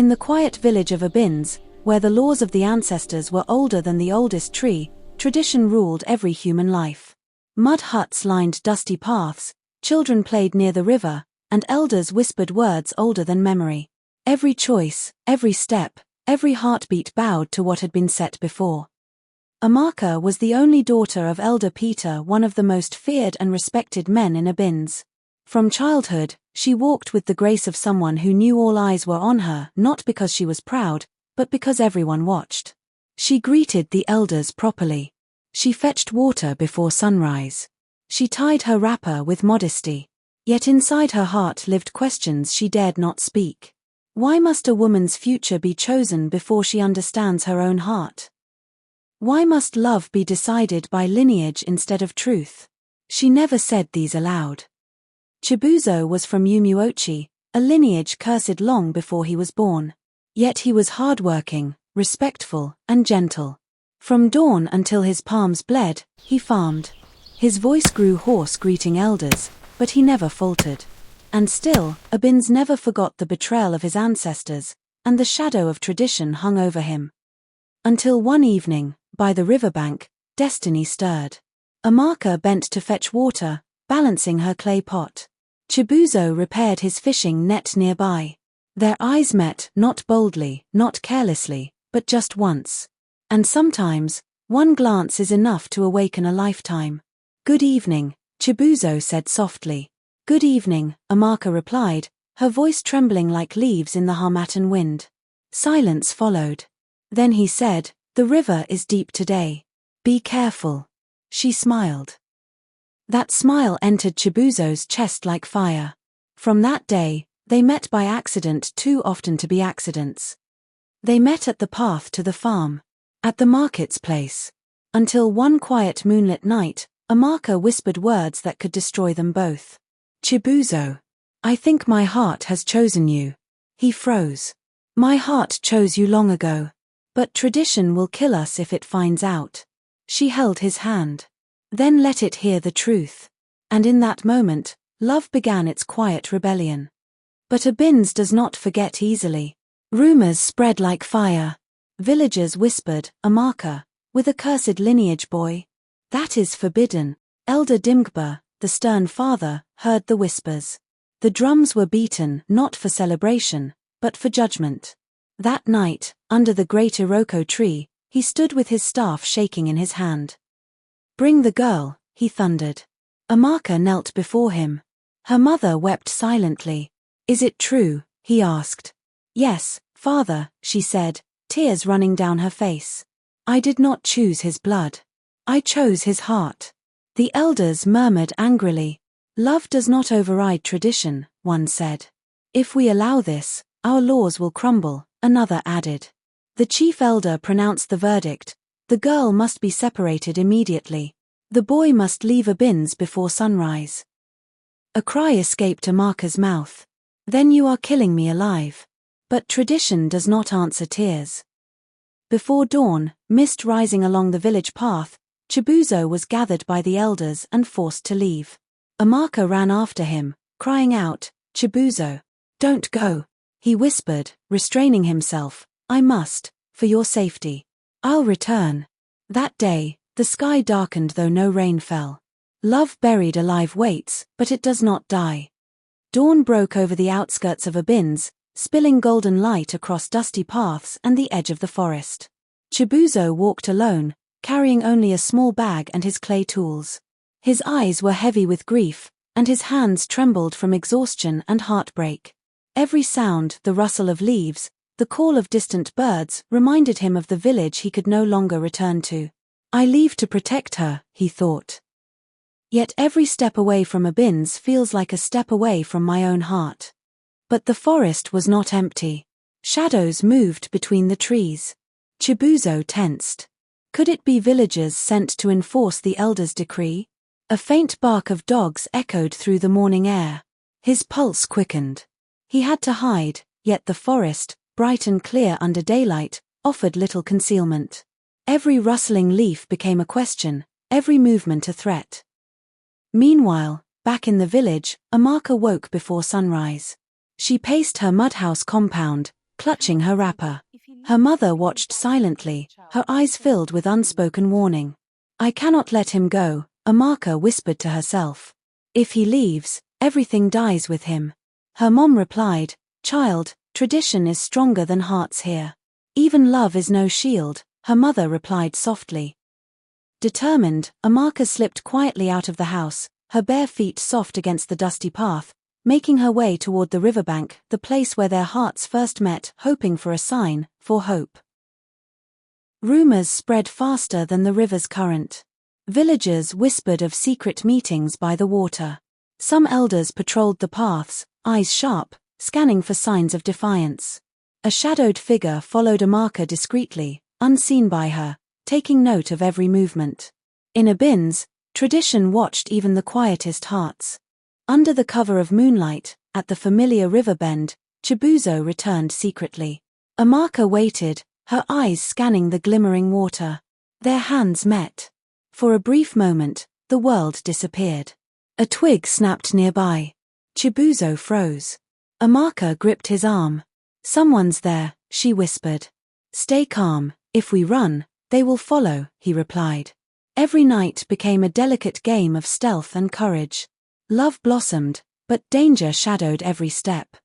In the quiet village of Obinze, where the laws of the ancestors were older than the oldest tree, tradition ruled every human life. Mud huts lined dusty paths, children played near the river, and elders whispered words older than memory. Every choice, every step, every heartbeat bowed to what had been set before. Amaka was the only daughter of Elder Peter, one of the most feared and respected men in Obinze. From childhood, she walked with the grace of someone who knew all eyes were on her, not because she was proud, but because everyone watched. She greeted the elders properly. She fetched water before sunrise. She tied her wrapper with modesty. Yet inside her heart lived questions she dared not speak. Why must a woman's future be chosen before she understands her own heart? Why must love be decided by lineage instead of truth? She never said these aloud. Chibuzo was from Umuochi, a lineage cursed long before he was born. Yet he was hardworking, respectful, and gentle. From dawn until his palms bled, he farmed. His voice grew hoarse greeting elders, but he never faltered. And still, Obinze never forgot the betrayal of his ancestors, and the shadow of tradition hung over him. Until one evening, by the riverbank, destiny stirred. Amaka bent to fetch water, balancing her clay pot. Chibuzo repaired his fishing net nearby. Their eyes met, not boldly, not carelessly, but just once. And sometimes, one glance is enough to awaken a lifetime. "Good evening," Chibuzo said softly. "Good evening," Amaka replied, her voice trembling like leaves in the harmattan wind. Silence followed. Then he said, "The river is deep today. Be careful." She smiled. That smile entered Chibuzo's chest like fire. From that day, they met by accident, too often to be accidents. They met at the path to the farm, at the market's place. Until one quiet moonlit night, Amaka whispered words that could destroy them both. "Chibuzo, I think my heart has chosen you." He froze. "My heart chose you long ago. But tradition will kill us if it finds out." She held his hand. "Then let it hear the truth." And in that moment, love began its quiet rebellion. But Obinze does not forget easily. Rumors spread like fire. Villagers whispered, "Amaka, with a cursed lineage boy. That is forbidden." Elder Dimgba, the stern father, heard the whispers. The drums were beaten not for celebration, but for judgment. That night, under the great Iroko tree, he stood with his staff shaking in his hand. "Bring the girl," he thundered. Amaka knelt before him. Her mother wept silently. "Is it true?" he asked. "Yes, father," she said, tears running down her face. "I did not choose his blood. I chose his heart." The elders murmured angrily. "Love does not override tradition," one said. "If we allow this, our laws will crumble," another added. The chief elder pronounced the verdict: the girl must be separated immediately. The boy must leave Obinze before sunrise. A cry escaped Amaka's mouth. "Then you are killing me alive." But tradition does not answer tears. Before dawn, mist rising along the village path, Chibuzo was gathered by the elders and forced to leave. Amaka ran after him, crying out, "Chibuzo, don't go." He whispered, restraining himself, "I must, for your safety. I'll return." That day, the sky darkened though no rain fell. Love buried alive waits, but it does not die. Dawn broke over the outskirts of Obinze, spilling golden light across dusty paths and the edge of the forest. Chibuzo walked alone, carrying only a small bag and his clay tools. His eyes were heavy with grief, and his hands trembled from exhaustion and heartbreak. Every sound, the rustle of leaves, the call of distant birds, reminded him of the village he could no longer return to. "I leave to protect her," he thought. Yet every step away from Obinze feels like a step away from my own heart. But the forest was not empty. Shadows moved between the trees. Chibuzo tensed. Could it be villagers sent to enforce the elder's decree? A faint bark of dogs echoed through the morning air. His pulse quickened. He had to hide, yet the forest, bright and clear under daylight, offered little concealment. Every rustling leaf became a question, every movement a threat. Meanwhile, back in the village, Amaka woke before sunrise. She paced her mud house compound, clutching her wrapper. Her mother watched silently, her eyes filled with unspoken warning. "I cannot let him go," Amaka whispered to herself. "If he leaves, everything dies with him." Her mom replied, "Child, tradition is stronger than hearts here. Even love is no shield," her mother replied softly. Determined, Amaka slipped quietly out of the house, her bare feet soft against the dusty path, making her way toward the riverbank, the place where their hearts first met, hoping for a sign, for hope. Rumors spread faster than the river's current. Villagers whispered of secret meetings by the water. Some elders patrolled the paths, eyes sharp, scanning for signs of defiance. A shadowed figure followed Amaka discreetly, unseen by her, taking note of every movement. In Obinze, tradition watched even the quietest hearts. Under the cover of moonlight, at the familiar river bend, Chibuzo returned secretly. Amaka waited, her eyes scanning the glimmering water. Their hands met. For a brief moment, the world disappeared. A twig snapped nearby. Chibuzo froze. Amaka gripped his arm. "Someone's there," she whispered. "Stay calm, if we run, they will follow," he replied. Every night became a delicate game of stealth and courage. Love blossomed, but danger shadowed every step.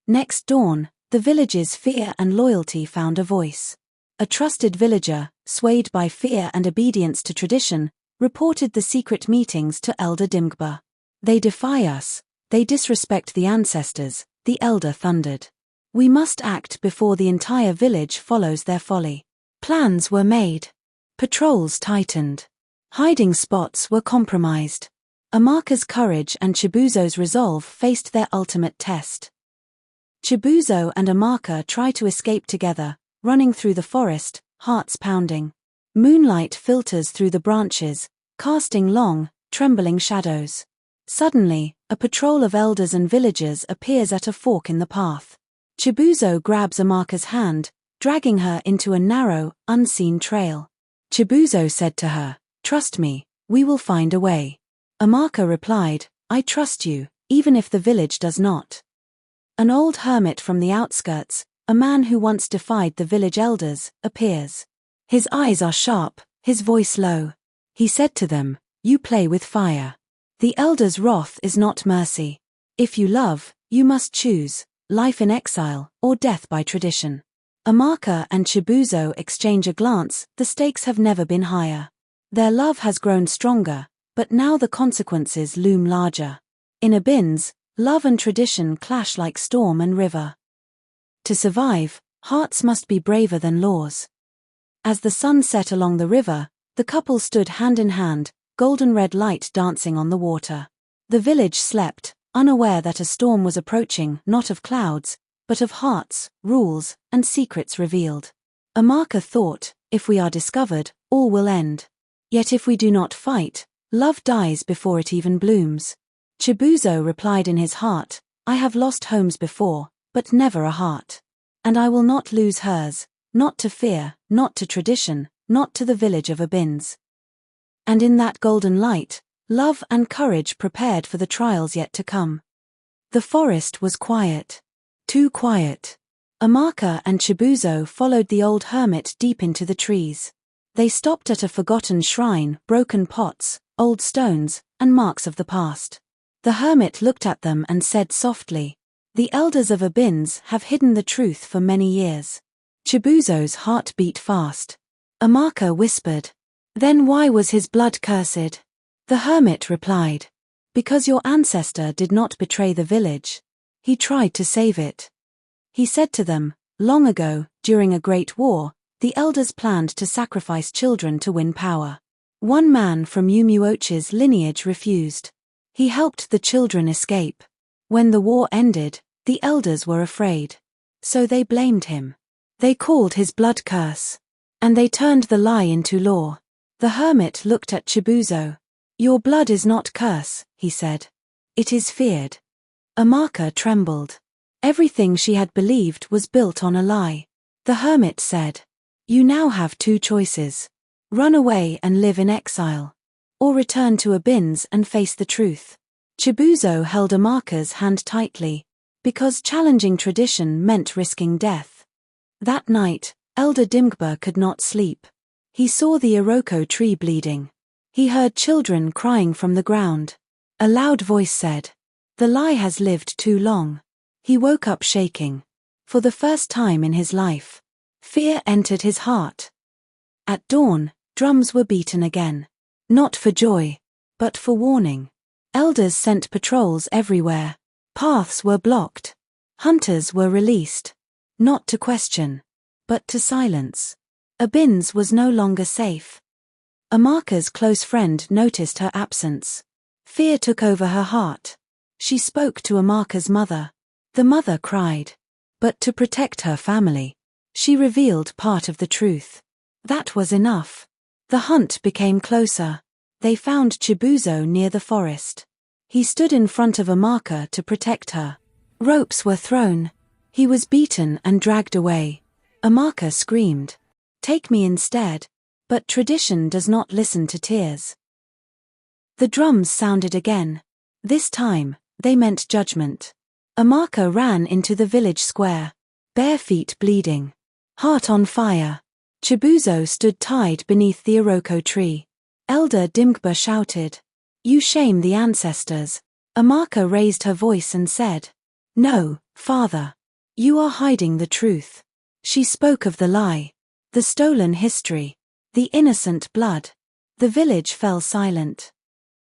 Next dawn, the village's fear and loyalty found a voice. A trusted villager, swayed by fear and obedience to tradition, reported the secret meetings to Elder Dimgba. "They defy us, they disrespect the ancestors," the elder thundered. "We must act before the entire village follows their folly." Plans were made. Patrols tightened. Hiding spots were compromised. Amaka's courage and Chibuzo's resolve faced their ultimate test. Chibuzo and Amaka try to escape together, running through the forest, hearts pounding. Moonlight filters through the branches, casting long, trembling shadows. Suddenly, a patrol of elders and villagers appears at a fork in the path. Chibuzo grabs Amaka's hand, dragging her into a narrow, unseen trail. Chibuzo said to her, "Trust me, we will find a way." Amaka replied, "I trust you, even if the village does not." An old hermit from the outskirts, a man who once defied the village elders, appears. His eyes are sharp, his voice low. He said to them, "You play with fire. The elders' wrath is not mercy. If you love, you must choose, life in exile, or death by tradition." Amaka and Chibuzo exchange a glance. The stakes have never been higher. Their love has grown stronger, but now the consequences loom larger. In Obinze, love and tradition clash like storm and river. To survive, hearts must be braver than laws. As the sun set along the river, the couple stood hand in hand, golden red light dancing on the water. The village slept, unaware that a storm was approaching, not of clouds, but of hearts, rules, and secrets revealed. Amaka thought, "If we are discovered, all will end. Yet if we do not fight, love dies before it even blooms." Chibuzo replied in his heart, "I have lost homes before, but never a heart. And I will not lose hers, not to fear, not to tradition, not to the village of Obinze." And in that golden light, love and courage prepared for the trials yet to come. The forest was quiet. Too quiet. Amaka and Chibuzo followed the old hermit deep into the trees. They stopped at a forgotten shrine, broken pots, old stones, and marks of the past. The hermit looked at them and said softly, "The elders of Obinze have hidden the truth for many years." Chibuzo's heart beat fast. Amaka whispered, "Then why was his blood cursed?" The hermit replied, "Because your ancestor did not betray the village. He tried to save it." He said to them, "Long ago, during a great war, the elders planned to sacrifice children to win power. One man from Umuochi's lineage refused. He helped the children escape. When the war ended, the elders were afraid. So they blamed him. They called his blood curse. And they turned the lie into law." The hermit looked at Chibuzo. "Your blood is not curse," he said. "It is feared." Amaka trembled. Everything she had believed was built on a lie. The hermit said, "You now have two choices. Run away and live in exile. Or return to Obinze and face the truth." Chibuzo held Amaka's hand tightly. because challenging tradition meant risking death. That night, Elder Dimgba could not sleep. He saw the Iroko tree bleeding. He heard children crying from the ground. A loud voice said, "The lie has lived too long." He woke up shaking. For the first time in his life, fear entered his heart. At dawn, drums were beaten again. Not for joy, but for warning. Elders sent patrols everywhere. Paths were blocked. Hunters were released. Not to question, but to silence. Obinze was no longer safe. Amaka's close friend noticed her absence. Fear took over her heart. She spoke to Amaka's mother. The mother cried. But to protect her family, she revealed part of the truth. That was enough. The hunt became closer. They found Chibuzo near the forest. He stood in front of Amaka to protect her. Ropes were thrown. He was beaten and dragged away. Amaka screamed, "Take me instead." But tradition does not listen to tears. The drums sounded again. This time, they meant judgment. Amaka ran into the village square, bare feet bleeding, heart on fire. Chibuzo stood tied beneath the Iroko tree. Elder Dimgba shouted, "You shame the ancestors." Amaka raised her voice and said, "No, father. You are hiding the truth." She spoke of the lie, the stolen history, the innocent blood. The village fell silent.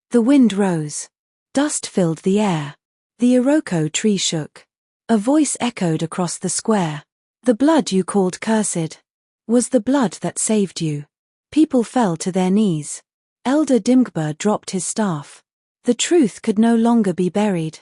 The wind rose. Dust filled the air. The Iroko tree shook. A voice echoed across the square. "The blood you called cursed was the blood that saved you." People fell to their knees. Elder Dimgba dropped his staff. The truth could no longer be buried.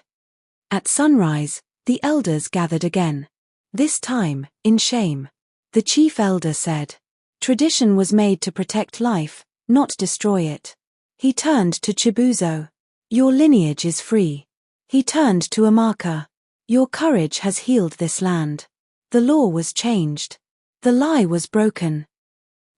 At sunrise, the elders gathered again. This time, in shame. The chief elder said, "Tradition was made to protect life, not destroy it." He turned to Chibuzo. "Your lineage is free." He turned to Amaka. "Your courage has healed this land." The law was changed. The lie was broken.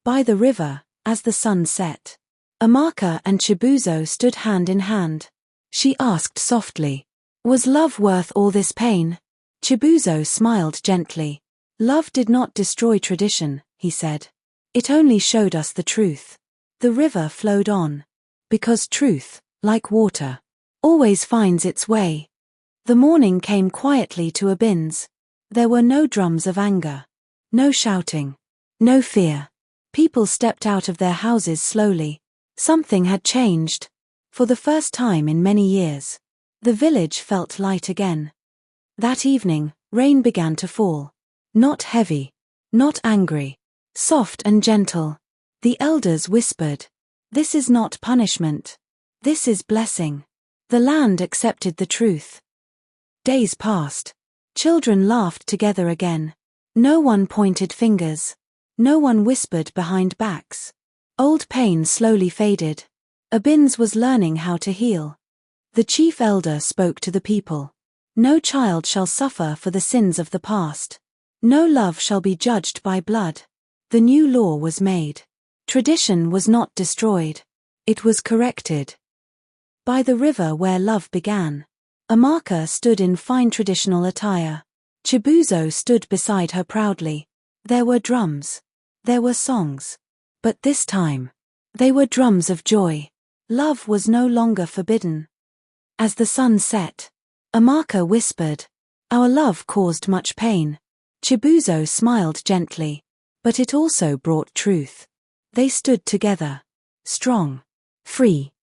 By the river, as the sun set, Amaka and Chibuzo stood hand in hand. She asked softly, "Was love worth all this pain?" Chibuzo smiled gently. "Love did not destroy tradition," he said. "It only showed us the truth." The river flowed on. Because truth, like water, always finds its way. The morning came quietly to Obinze. There were no drums of anger. No shouting. No fear. People stepped out of their houses slowly. Something had changed. For the first time in many years, the village felt light again. That evening, rain began to fall. Not heavy. Not angry. Soft and gentle. The elders whispered, "This is not punishment. This is blessing." The land accepted the truth. Days passed. Children laughed together again. No one pointed fingers. No one whispered behind backs. Old pain slowly faded. Obinze was learning how to heal. The chief elder spoke to the people. "No child shall suffer for the sins of the past. No love shall be judged by blood." The new law was made. Tradition was not destroyed. It was corrected. By the river where love began, Amaka stood in fine traditional attire. Chibuzo stood beside her proudly. There were drums. There were songs. But this time, they were drums of joy. Love was no longer forbidden. As the sun set, Amaka whispered, "Our love caused much pain." Chibuzo smiled gently. But it also brought truth. They stood together. Strong. Free.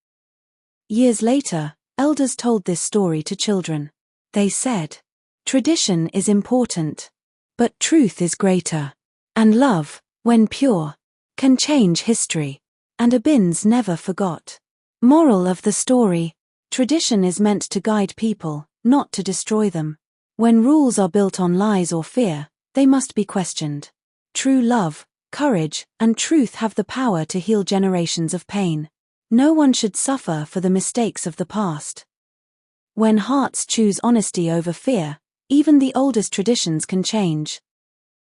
Years later, elders told this story to children. They said, "Tradition is important, but truth is greater. And love, when pure, can change history." And Obinze never forgot. Moral of the story: tradition is meant to guide people, not to destroy them. When rules are built on lies or fear, they must be questioned. True love, courage, and truth have the power to heal generations of pain. No one should suffer for the mistakes of the past. When hearts choose honesty over fear, even the oldest traditions can change.